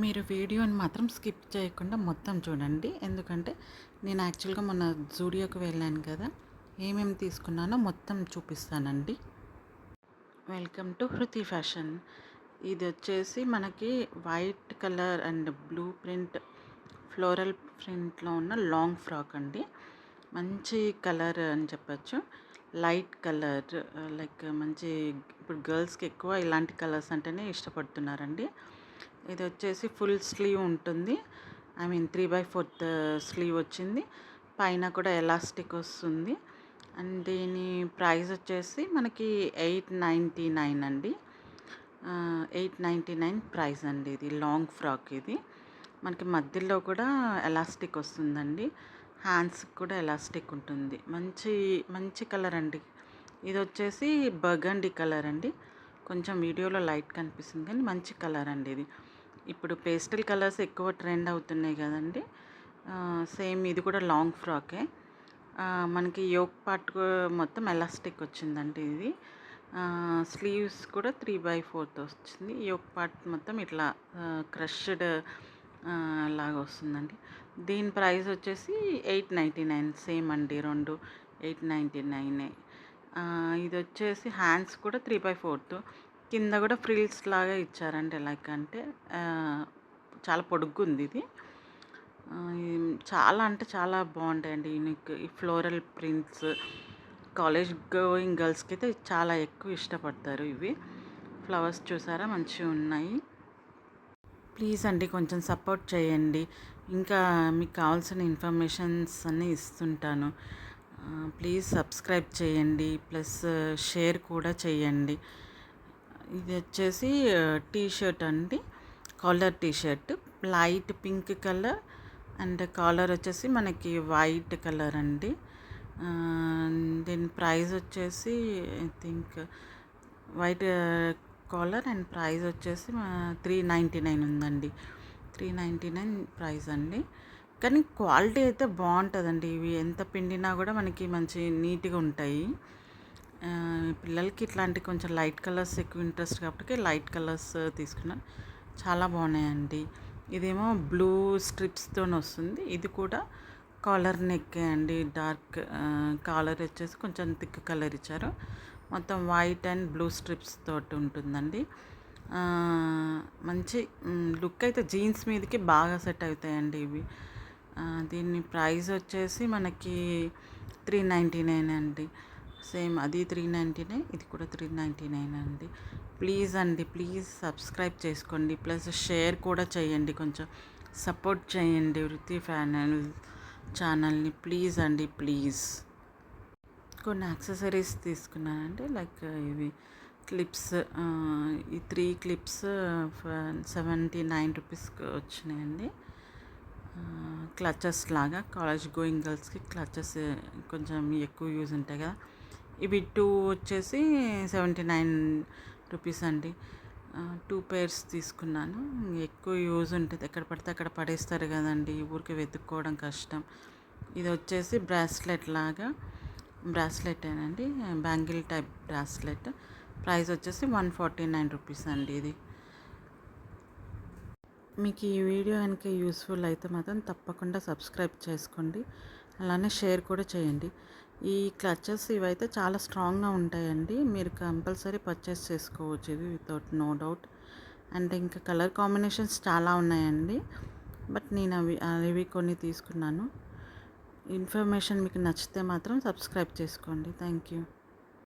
మీరు వీడియోని మాత్రం స్కిప్ చేయకుండా మొత్తం చూడండి. ఎందుకంటే నేను యాక్చువల్‌గా మొన్న జూడియోకి వెళ్ళాను కదా! ఏమేమి తీసుకున్నానో మొత్తం చూపిస్తానండి. Welcome to Hruthi fashion. ఇదొచ్చేసి మనకి white colour and blue print, floral ప్రింట్‌లో ఉన్న లాంగ్ ఫ్రాక్ అండి. మంచి కలర్ అని చెప్పొచ్చు. లైట్ కలర్ లైక్ మంచి ఇప్పుడు గర్ల్స్‌కి ఎక్కువ ఇలాంటి కలర్స్ అంటేనే ఇష్టపడుతున్నారండి. ఇది వచ్చేసి ఫుల్ స్లీవ్ ఉంటుంది. ఐ మీన్ 3/4 స్లీవ్ వచ్చింది. పైన కూడా ఎలాస్టిక్ వస్తుంది. అండ్ దీని ప్రైస్ వచ్చేసి మనకి 899 అండి. 899 ప్రైస్ అండి. ఇది లాంగ్ ఫ్రాక్ ఇది. మనకి మధ్యలో కూడా ఎలాస్టిక్ వస్తుందండి. హ్యాండ్స్కి కూడా ఎలాస్టిక్ ఉంటుంది. మంచి మంచి కలర్ అండి. ఇది వచ్చేసి బర్గండీ కలర్ అండి. కొంచెం వీడియోలో లైట్ కనిపిస్తుంది కానీ మంచి కలర్ అండి ఇది. ఇప్పుడు పేస్టల్ కలర్స్ ఎక్కువ ట్రెండ్ అవుతున్నాయి కదండి. సేమ్ ఇది కూడా లాంగ్ ఫ్రాకే. మనకి యోక్ పార్ట్ మొత్తం ఎలాస్టిక్ వచ్చిందండి ఇది. స్లీవ్స్ కూడా 3/4 వచ్చింది. యోక్ పార్ట్ మొత్తం ఇట్లా క్రష్డ్ లాగా వస్తుందండి. దీని ప్రైస్ వచ్చేసి 899 సేమ్ అండి. రెండు 899. ఇది వచ్చేసి హ్యాండ్స్ కూడా 3/4. కింద కూడా ఫ్రిల్స్ లాగా ఇచ్చారండి. లైక్ అంటే చాలా పొడుగ్గుంది ఇది. చాలా అంటే చాలా బాగుంటాయండి. యూనిక్ ఈ ఫ్లోరల్ ప్రింట్స్ కాలేజ్ గోయింగ్ గర్ల్స్కి అయితే చాలా ఎక్కువ ఇష్టపడతారు. ఇవి ఫ్లవర్స్ చూసారా మంచిగా ఉన్నాయి. ప్లీజ్ అండి కొంచెం సపోర్ట్ చేయండి. ఇంకా మీకు కావాల్సిన ఇన్ఫర్మేషన్స్ అన్నీ ఇస్తుంటాను. ప్లీజ్ సబ్స్క్రైబ్ చేయండి. ప్లస్ షేర్ కూడా చేయండి. ఇది వచ్చేసి టీ షర్ట్ అండి. Collar T shirt light pink colour and caller వచ్చేసి మనకి వైట్ కలర్ అండి. దీని ప్రైస్ వచ్చేసి I think white collar and price వచ్చేసి 399 ఉందండి. 399 ప్రైస్ అండి. కానీ క్వాలిటీ అయితే బాగుంటుందండి. ఇవి ఎంత పిండినా కూడా మనకి మంచి నీట్గా ఉంటాయి. పిల్లలకి ఇట్లాంటి కొంచెం లైట్ కలర్స్ ఎక్కువ ఇంట్రెస్ట్ కాబట్టి లైట్ కలర్స్ తీసుకున్నాను. చాలా బాగున్నాయండి. ఇదేమో బ్లూ స్ట్రిప్స్తో వస్తుంది. ఇది కూడా కాలర్ నెక్ అండి. డార్క్ కాలర్ వచ్చేసి కొంచెం థిక్ కలర్ ఇచ్చారు. మొత్తం వైట్ అండ్ బ్లూ స్ట్రిప్స్ తోటి ఉంటుందండి. మంచి లుక్ అయితే జీన్స్ మీదకి బాగా సెట్ అవుతాయండి ఇవి. దీని ప్రైస్ వచ్చేసి మనకి 399 అండి. సేమ్ అది 399, ఇది కూడా 399 అండి. ప్లీజ్ అండి, ప్లీజ్ సబ్స్క్రైబ్ చేసుకోండి. ప్లస్ షేర్ కూడా చేయండి. కొంచెం సపోర్ట్ చేయండి వృత్తి ఫ్యాన్ ఛానల్ని. ప్లీజ్ అండి, ప్లీజ్. కొన్ని యాక్సెసరీస్ తీసుకున్నానండి. లైక్ ఇవి క్లిప్స్, ఈ 3 క్లిప్స్ 79 రూపీస్కి వచ్చినాయండి. క్లచెస్ లాగా కాలేజ్ గోయింగ్ గర్ల్స్కి క్లచెస్ కొంచెం ఎక్కువ యూజ్ ఉంటాయి కదా. ఇవి 2 వచ్చేసి 79 రూపీస్ అండి. 2 పేర్స్ తీసుకున్నాను. ఎక్కువ యూజ్ ఉంటుంది. ఎక్కడ పడితే అక్కడ పడేస్తారు కదండి. ఊరికి వెతుక్కోవడం కష్టం. ఇది వచ్చేసి బ్రాస్లెట్ లాగా, బ్రాస్లెటేనండి. Bangle type bracelet. ప్రైస్ వచ్చేసి 149 రూపీస్ అండి ఇది. మీకు ఈ వీడియో కనుక యూస్ఫుల్ అయితే మాత్రం తప్పకుండా సబ్స్క్రైబ్ చేసుకోండి. అలానే షేర్ కూడా చేయండి. ఈ క్లచెస్ ఇవైతే చాలా స్ట్రాంగ్గా ఉంటాయండి. మీరు కంపల్సరీ పర్చేస్ చేసుకోవచ్చు ఇది వితౌట్ నో డౌట్. అండ్ ఇంకా కలర్ కాంబినేషన్స్ చాలా ఉన్నాయండి. బట్ నేను అవి కొన్ని తీసుకున్నాను. ఇన్ఫర్మేషన్ మీకు నచ్చితే మాత్రం సబ్స్క్రైబ్ చేసుకోండి. Thank you.